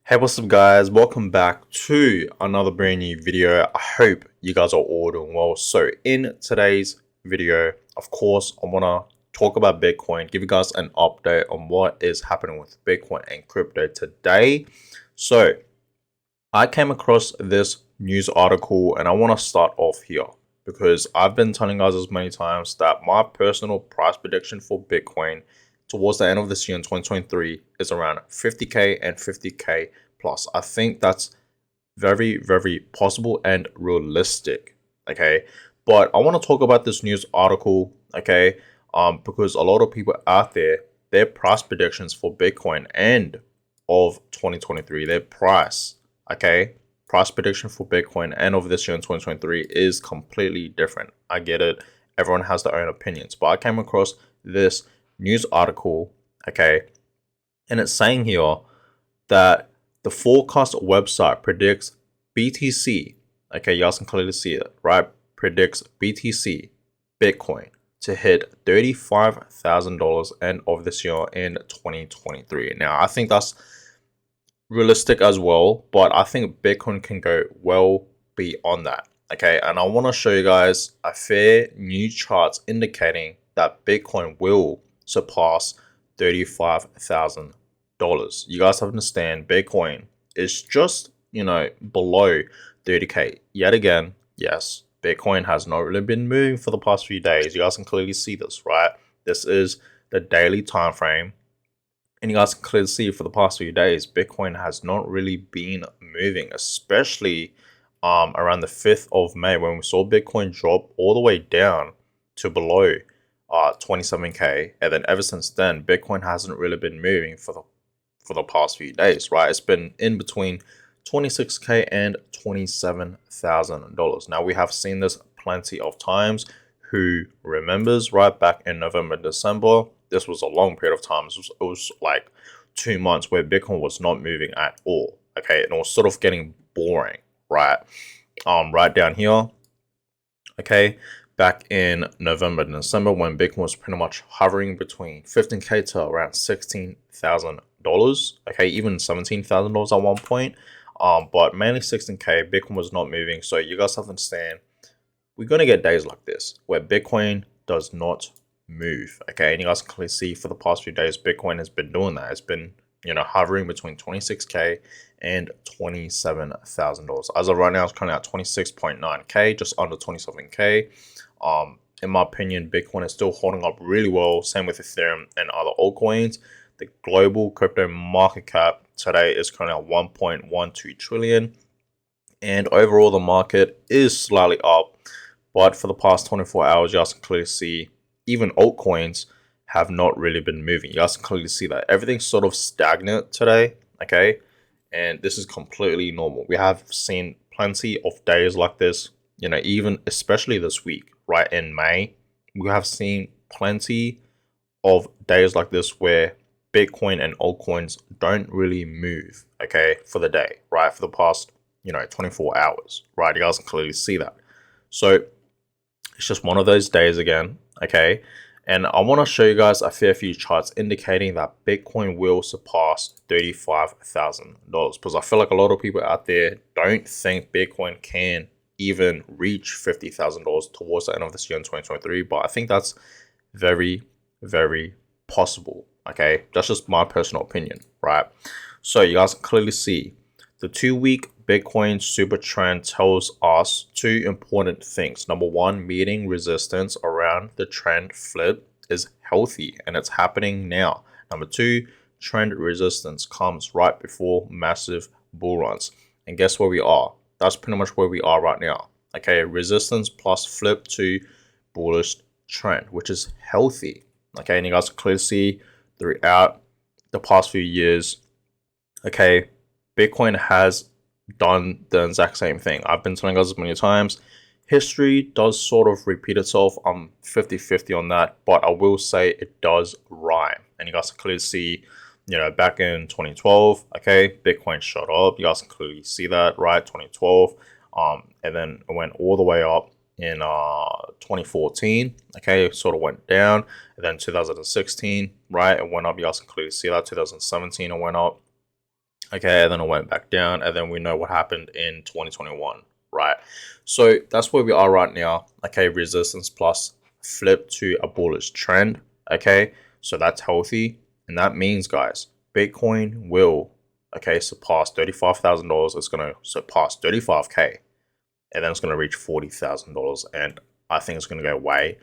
Hey, what's up guys? Welcome back to another brand new video. I hope you guys are all doing well. So in today's video, of course, I want to talk about Bitcoin, give you guys an update on what is happening with Bitcoin and crypto today. So I came across this news article and I want to start off here because I've been telling guys as many times that my personal price prediction for Bitcoin towards the end of this year in 2023 is around 50k and 50k plus. I think that's very, very possible and realistic. Okay. But I want to talk about this news article, okay? Because a lot of people out there, their price predictions for Bitcoin and of 2023, their price, okay? Price prediction for Bitcoin and of this year in 2023 is completely different. I get it. Everyone has their own opinions. But I came across this news article, okay? And it's saying here that the forecast website predicts BTC, okay, you guys can clearly see it, right? Predicts BTC, Bitcoin, to hit $35,000 end of this year in 2023. Now, I think that's realistic as well, but I think Bitcoin can go well beyond that, okay? And I want to show you guys a fair new charts indicating that Bitcoin will surpass $35,000. You guys have to understand Bitcoin is just, below 30k. Yet again, yes, Bitcoin has not really been moving for the past few days. You guys can clearly see this, right? This is the daily time frame. And you guys can clearly see for the past few days, Bitcoin has not really been moving, especially around the 5th of May when we saw Bitcoin drop all the way down to below 27k, and then ever since then Bitcoin hasn't really been moving for the past few days, right? It's been in between 26k and $27,000. Now we have seen this plenty of times. Who remembers, right? Back in November, December, this was a long period of time. It was like 2 months where Bitcoin was not moving at all. Okay, and it was sort of getting boring, right? Right down here, okay, back in November and December when Bitcoin was pretty much hovering between 15k to around $16,000. Okay, even $17,000 at one point. But mainly 16k. Bitcoin was not moving. So you guys have to understand, we're gonna get days like this where Bitcoin does not move. Okay, and you guys can clearly see for the past few days, Bitcoin has been doing that. It's been hovering between 26k and $27,000. As of right now, it's currently at 26.9k, just under 27k. In my opinion, Bitcoin is still holding up really well. Same with Ethereum and other altcoins. The global crypto market cap today is currently at 1.12 trillion, and overall the market is slightly up. But for the past 24 hours, you guys can clearly see even altcoins have not really been moving. You guys can clearly see that everything's sort of stagnant today, okay? And this is completely normal. We have seen plenty of days like this, even especially this week, right in May. We have seen plenty of days like this where Bitcoin and altcoins don't really move, okay, for the day, right? For the past, 24 hours, right? You guys can clearly see that. So it's just one of those days again, okay? And I want to show you guys a fair few charts indicating that Bitcoin will surpass $35,000 because I feel like a lot of people out there don't think Bitcoin can even reach $50,000 towards the end of this year in 2023. But I think that's very, very possible, okay? That's just my personal opinion, right? So you guys can clearly see the 2-week Bitcoin super trend tells us two important things. Number one, meeting resistance around the trend flip is healthy and it's happening now. Number two, trend resistance comes right before massive bull runs. And guess where we are? That's pretty much where we are right now. Okay, resistance plus flip to bullish trend, which is healthy. Okay, and you guys can clearly see throughout the past few years, okay, Bitcoin has done the exact same thing. I've been telling us many times, history does sort of repeat itself. I'm 50-50 on that, but I will say it does rhyme. And you guys can clearly see, back in 2012, okay, Bitcoin shot up. You guys can clearly see that, right? 2012. And then it went all the way up in 2014. Okay, it sort of went down. And then 2016, right? It went up. You guys can clearly see that. 2017, it went up. Okay, and then it went back down, and then we know what happened in 2021, right? So that's where we are right now. Okay, resistance plus flip to a bullish trend. Okay, so that's healthy, and that means, guys, Bitcoin will surpass $35,000. It's gonna surpass 35K, and then it's gonna reach $40,000, and I think it's gonna go way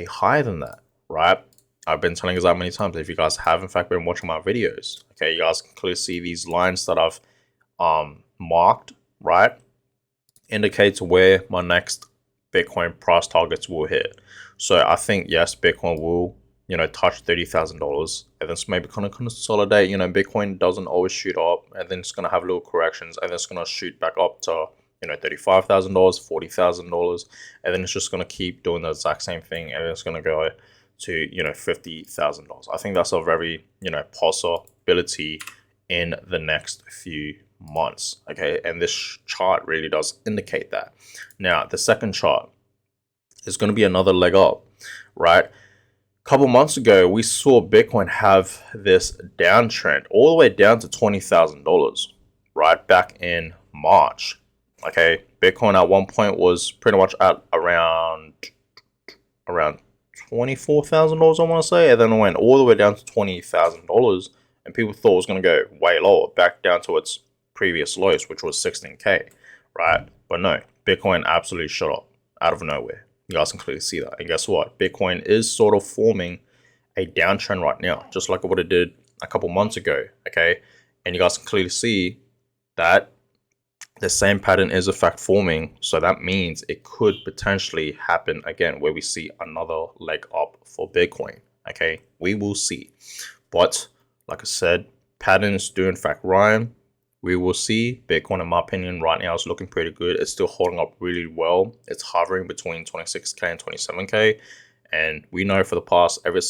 higher than that, right? I've been telling you guys that many times. If you guys have in fact been watching my videos, okay, you guys can clearly see these lines that I've marked, right? Indicates where my next Bitcoin price targets will hit. So I think yes, Bitcoin will, touch $30,000, and then maybe kind of consolidate. Bitcoin doesn't always shoot up, and then it's gonna have little corrections, and then it's gonna shoot back up to $35,000, $40,000, and then it's just gonna keep doing the exact same thing, and it's gonna go to $50,000. I think that's a very possibility in the next few months. Okay, and this chart really does indicate that. Now the second chart is going to be another leg up, right? A couple months ago we saw Bitcoin have this downtrend all the way down to $20,000, right, back in March. Okay, Bitcoin at one point was pretty much at around $24,000, I want to say, and then it went all the way down to $20,000, and people thought it was going to go way lower, back down to its previous lows, which was 16K, right? But no, Bitcoin absolutely shot up out of nowhere. You guys can clearly see that. And guess what? Bitcoin is sort of forming a downtrend right now, just like what it did a couple months ago, okay? And you guys can clearly see that the same pattern is in fact forming. So that means it could potentially happen again, where we see another leg up for Bitcoin, okay? We will see. But like I said, patterns do in fact rhyme. We will see. Bitcoin, in my opinion, right now is looking pretty good. It's still holding up really well. It's hovering between 26K and 27K. And we know for the past, every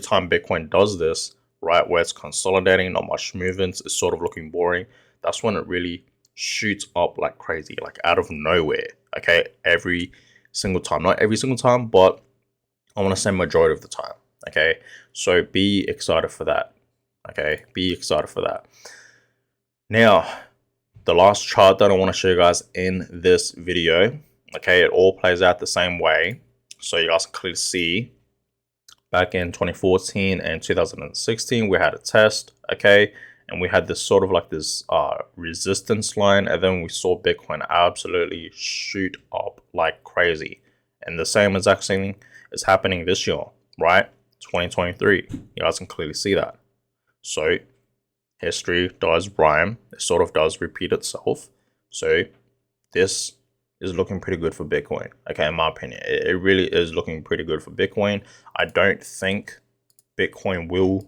time Bitcoin does this, right, where it's consolidating, not much movements, it's sort of looking boring, that's when it really shoots up like crazy, like out of nowhere. Okay, every single time. Not every single time, but I want to say majority of the time. Okay, so be excited for that. Okay, be excited for that. Now, the last chart that I want to show you guys in this video, okay, it all plays out the same way. So you guys can clearly see back in 2014 and 2016, we had a test, okay, and we had this sort of like this resistance line, and then we saw Bitcoin absolutely shoot up like crazy. And the same exact thing is happening this year, right? 2023. You guys can clearly see that. So history does rhyme. It sort of does repeat itself. So this is looking pretty good for Bitcoin. Okay, in my opinion, it really is looking pretty good for Bitcoin. I don't think Bitcoin will,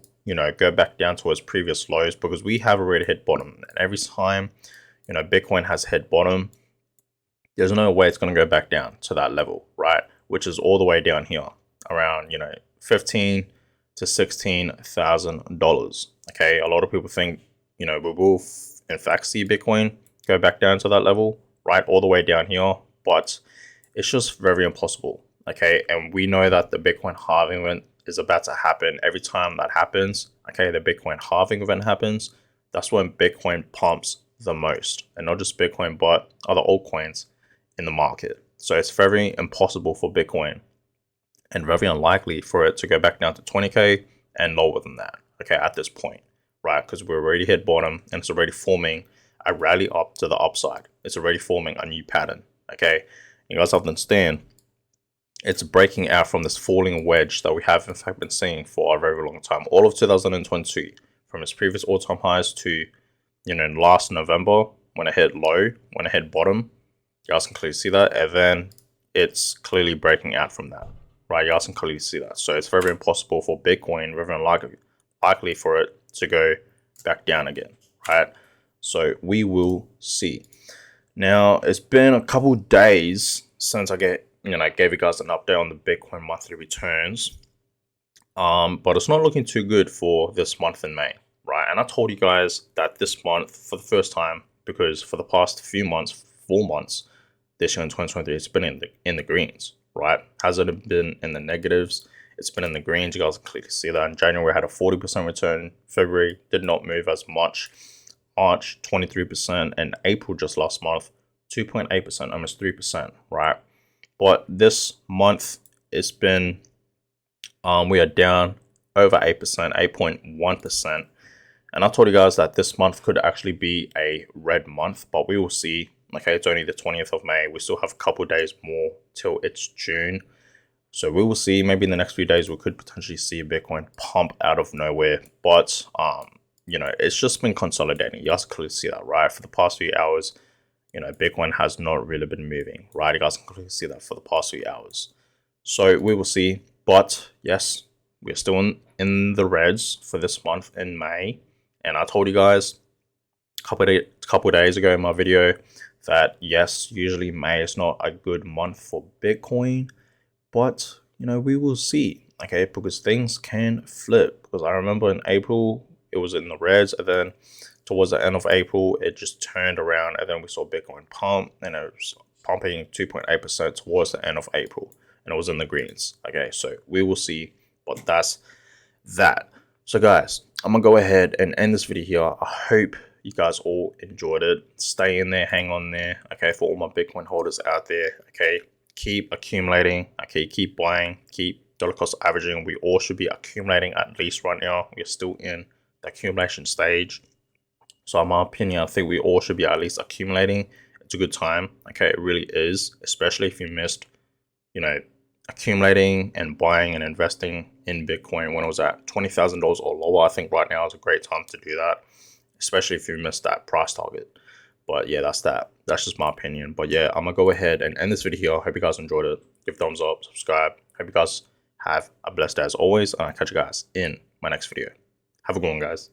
go back down to its previous lows, because we have already hit bottom. And every time, Bitcoin has hit bottom, there's no way it's going to go back down to that level, right? Which is all the way down here, around, $15,000 to $16,000. Okay, a lot of people think, we will in fact see Bitcoin go back down to that level, right, all the way down here, but it's just very impossible. Okay, and we know that the Bitcoin halving event is about to happen. Every time that happens, okay, the Bitcoin halving event happens, that's when Bitcoin pumps the most, and not just Bitcoin, but other altcoins in the market. So it's very impossible for Bitcoin, and very unlikely for it to go back down to 20K and lower than that, okay, at this point, right? Because we're already hit bottom, and it's already forming a rally up to the upside. It's already forming a new pattern, okay? You guys have to understand, it's breaking out from this falling wedge that we have in fact been seeing for a very long time. All of 2022, from its previous all-time highs to, last November, when it hit low, when it hit bottom, you guys can clearly see that, and then it's clearly breaking out from that. Right, you guys can clearly see that. So it's very impossible for Bitcoin, very unlikely for it to go back down again, right? So we will see. Now, it's been a couple days since I gave you guys an update on the Bitcoin monthly returns. But it's not looking too good for this month in May, right? And I told you guys that this month, for the first time, because for the past few months, 4 months, this year in 2023, it's been in the greens, right? Hasn't been in the negatives. it's been in the greens. You guys can clearly see that. In January, we had a 40% return. February did not move as much. March, 23%. And April, just last month, 2.8%, almost 3%, right? But this month, it's been, we are down over 8%, 8.1%. And I told you guys that this month could actually be a red month, but we will see. Okay, it's only the 20th of May. We still have a couple days more till it's June. So we will see. Maybe in the next few days, we could potentially see Bitcoin pump out of nowhere. But, you know, it's just been consolidating. You guys can clearly see that, right? For the past few hours, you know, Bitcoin has not really been moving, right? You guys can clearly see that for the past few hours. So we will see. But yes, we're still in the reds for this month in May. And I told you guys a couple days ago in my video that yes, usually May is not a good month for Bitcoin, but you know, we will see, okay, because things can flip. Because I remember in April it was in the reds, and then towards the end of April it just turned around, and then we saw Bitcoin pump, and it was pumping 2.8% towards the end of April, and it was in the greens. Okay, so we will see, but that's that. So guys, I'm gonna go ahead and end this video here. I hope you guys all enjoyed it. Stay in there, hang on there, okay, for all my Bitcoin holders out there, okay, keep accumulating, okay, keep buying, keep dollar cost averaging. We all should be accumulating at least right now. We're still in the accumulation stage. So in my opinion, I think we all should be at least accumulating. It's a good time, okay, it really is, especially if you missed, you know, accumulating and buying and investing in Bitcoin when it was at $20,000 or lower. I think right now is a great time to do that, especially if you missed that price target. But yeah, that's that. That's just my opinion. But yeah, I'm gonna go ahead and end this video here. Hope you guys enjoyed it. Give a thumbs up, subscribe. Hope you guys have a blessed day as always, and I'll catch you guys in my next video. Have a good one, guys.